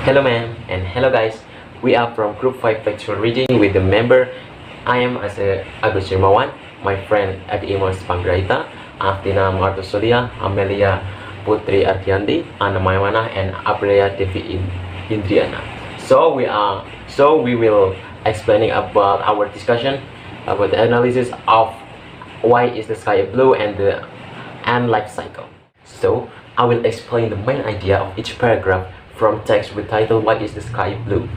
Hello man and hello guys. We are from Group 5 Factual Reading with the member I am as Agus Hermawan, my friend Ade Irmas Panggraita, Aftina Mar'atassolihah, Amelia, Putri, Ardianti, Maemanah, and Aprilia, Devi, Hindriana. So we will explaining about our discussion about the analysis of why is the sky blue and the ant life cycle. So I will explain the main idea of each paragraph from text with title Why is the sky blue?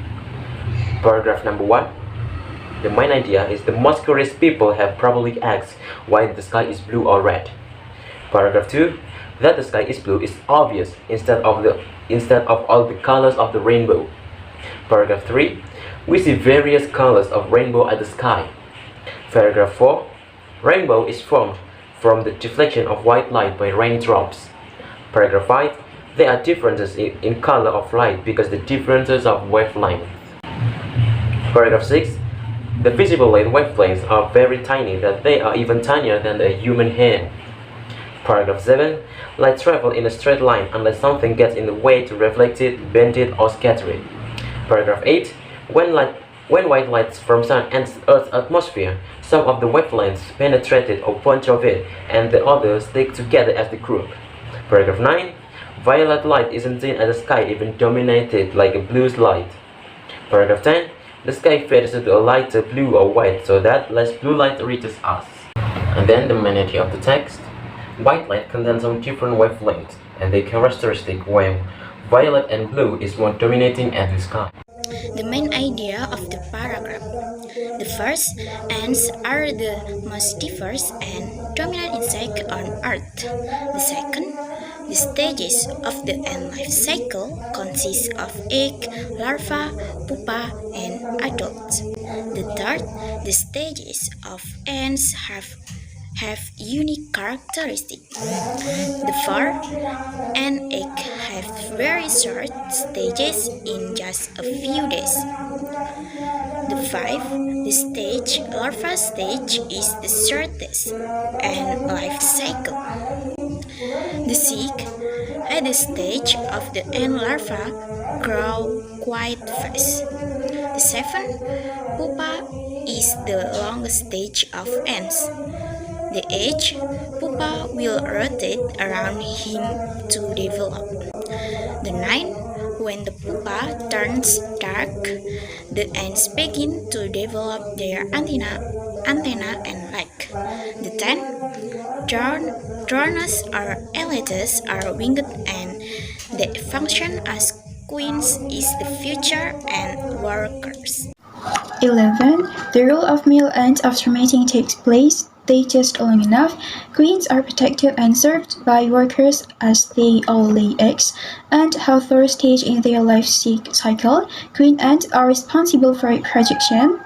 Paragraph number 1. The main idea is the most curious people have probably asked why the sky is blue or red. Paragraph 2. That the sky is blue is obvious instead of all the colors of the rainbow. Paragraph 3. We see various colors of rainbow at the sky. Paragraph 4. Rainbow is formed from the deflection of white light by raindrops. Paragraph 5. There are differences in color of light because the differences of wavelength. Paragraph 6. The visible light wavelengths are very tiny, that they are even tinier than a human hair. Paragraph 7. Light travels in a straight line unless something gets in the way to reflect it, bend it, or scatter it. Paragraph 8. When white light from sun enters Earth's atmosphere, some of the wavelengths penetrated a bunch of it, and the others stick together as the group. Paragraph 9. Violet light isn't seen as the sky even dominated like a blue light. Paragraph 10. The sky fades to a lighter blue or white so that less blue light reaches us. And then the main idea of the text. White light contains some different wavelengths, and the characteristic when violet and blue is more dominating at the sky. The main idea of the paragraph. The first, ants are the most diverse and dominant insect on Earth. The second, the stages of the ant life cycle consist of egg, larva, pupa, and adults. The third, the stages of ants have unique characteristics. The fourth, an egg have very short stages in just a few days. The fifth, the stage larva stage is the shortest and life cycle. The sixth, at the stage of the ant larva grow quite fast. The seventh, pupa is the longest stage of ants. The eighth, pupa will rotate around him to develop. The ninth, when the pupa turns dark, the ants begin to develop their antenna and leg. The 10th, drones or elites are winged and they function as queens is the future and workers. 11. The role of male ants after mating takes place. They just long enough. Queens are protected and served by workers as they all lay eggs and have third stage in their life cycle. Queen ants are responsible for reproduction.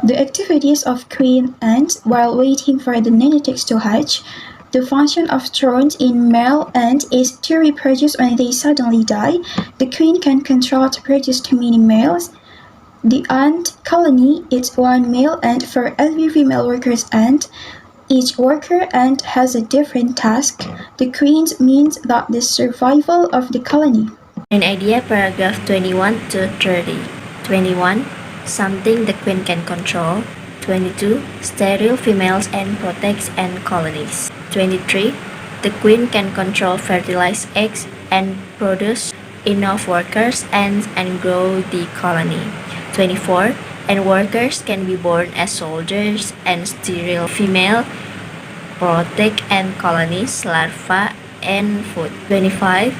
The activities of queen ants while waiting for the nanitics to hatch. The function of drones in male ant is to reproduce when they suddenly die. The queen can control to produce too many males. The ant colony is one male ant for every female worker's ant. Each worker ant has a different task. The queens means that the survival of the colony. An idea, paragraph 21 to 30. 21. Something the queen can control. 22. Sterile females and protects ant colonies. 23. The queen can control fertilized eggs and produce enough workers ants and grow the colony. 24. And workers can be born as soldiers and sterile female protect ant colonies, larvae, and food. 25.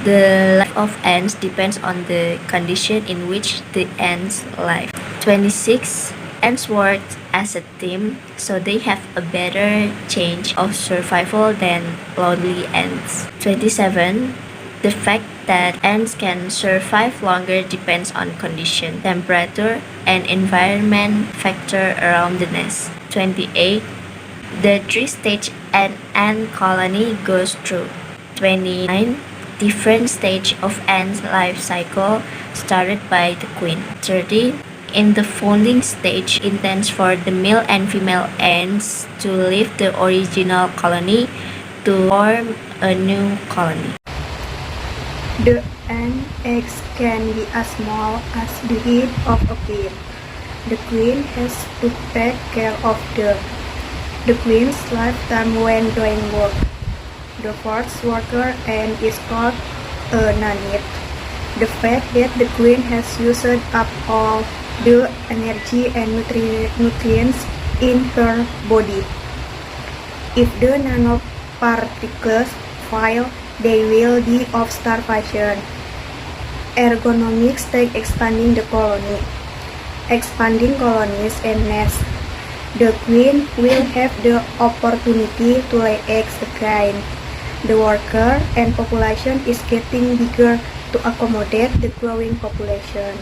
The life of ants depends on the condition in which the ants live. 26. Ants work as a team, so they have a better chance of survival than lonely ants. 27. The fact that ants can survive longer depends on condition, temperature, and environment factor around the nest. 28. The 3-stage an ant colony goes through. 29. Different stage of ants life cycle started by the queen. 30. In the founding stage, intends for the male and female ants to leave the original colony to form a new colony. The ant eggs can be as small as the head of a pin. The queen has to take care of the queen's lifetime when doing work. The first worker ant is called a nanite. The fact that the queen has used up all the energy and nutrients in her body. If the nanoparticles fail, they will die of starvation. Ergonomics take expanding the colony. Expanding colonies and nests. The queen will have the opportunity to lay eggs again. The worker and population is getting bigger to accommodate the growing population.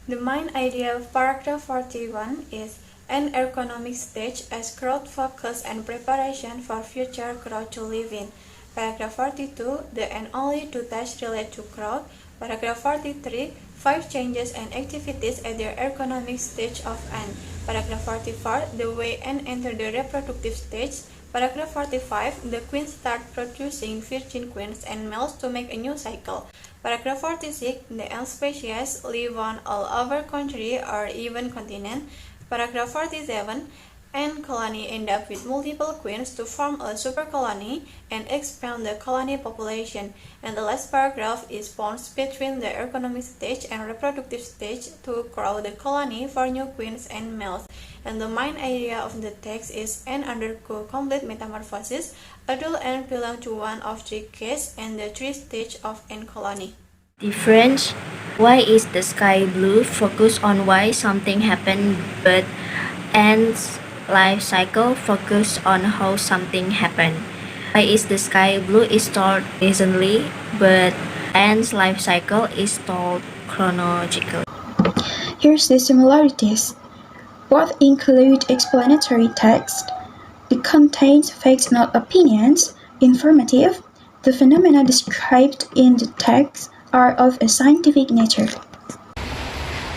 The main idea of paragraph 41 is an ergonomic stage as growth focus and preparation for future growth to live in. Paragraph 42, the and only two tasks relate to growth. Paragraph 43, 5 changes and activities at the ergonomic stage of ant. Paragraph 44, the way ant enter the reproductive stage. Paragraph 45, the queen start producing virgin queens and males to make a new cycle. Paragraph 46, the ant species live on all over country or even continent. Paragraph 47, ant colony end up with multiple queens to form a super colony and expand the colony population. And the last paragraph is bonds between the ergonomic stage and reproductive stage to grow the colony for new queens and males. And the main idea of the text is ant undergo complete metamorphosis. Adult ant belong to one of three cases and the 3 stages of ant colony. Difference. Why is the sky blue? Focus on why something happened, but ants life cycle focus on how something happened. Why is the sky blue is told recently, but ants life cycle is told chronologically. Here's the similarities. Both include explanatory text. It contains facts, not opinions. Informative. The phenomena described in the text are of a scientific nature.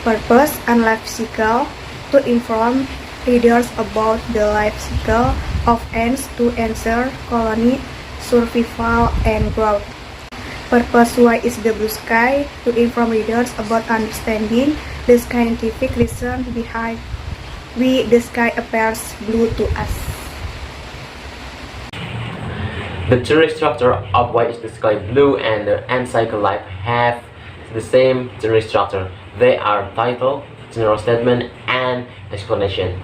Purpose and life cycle to inform readers about the life cycle of ants to ensure colony survival and growth. Purpose. Why is the blue sky? To inform readers about understanding the scientific reason behind why the sky appears blue to us. The theory structure of why is the sky blue and the ant cycle life have the same theory structure. They are title, general statement, and explanation.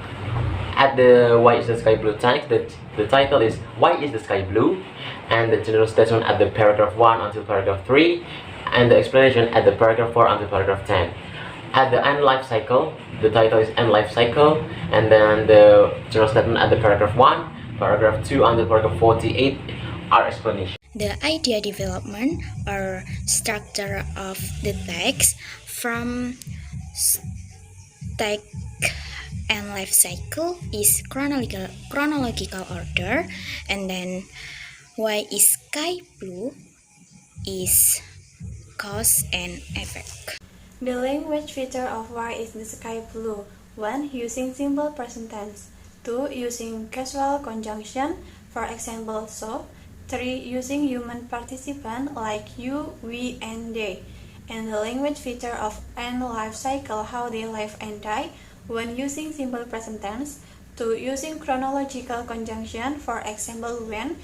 At the why is the sky blue text, the title is why is the sky blue, and the general statement at the paragraph 1 until paragraph 3, and the explanation at the paragraph 4 until paragraph 10. At the ant life cycle, the title is ant life cycle, and then the general statement at the paragraph 1, paragraph 2 until paragraph 48 are explanation. The idea development or structure of the text from text and life cycle is chronological order, and then why is sky blue is cause and effect. The language feature of why is the sky blue. 1. Using simple present tense. 2. Using casual conjunction, for example so. 3. Using human participant like you, we, and they. And the language feature of ant life cycle, how they live and die. 1. Using simple present tense. 2. Using chronological conjunction, for example when.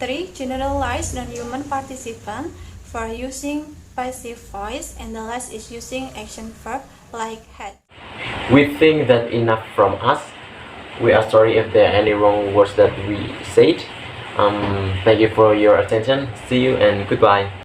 3. Generalized non-human participant, for using passive voice, and the last is using action verb like had. We think that enough from us. We are sorry if there are any wrong words that we said. Thank you for your attention. See you and goodbye.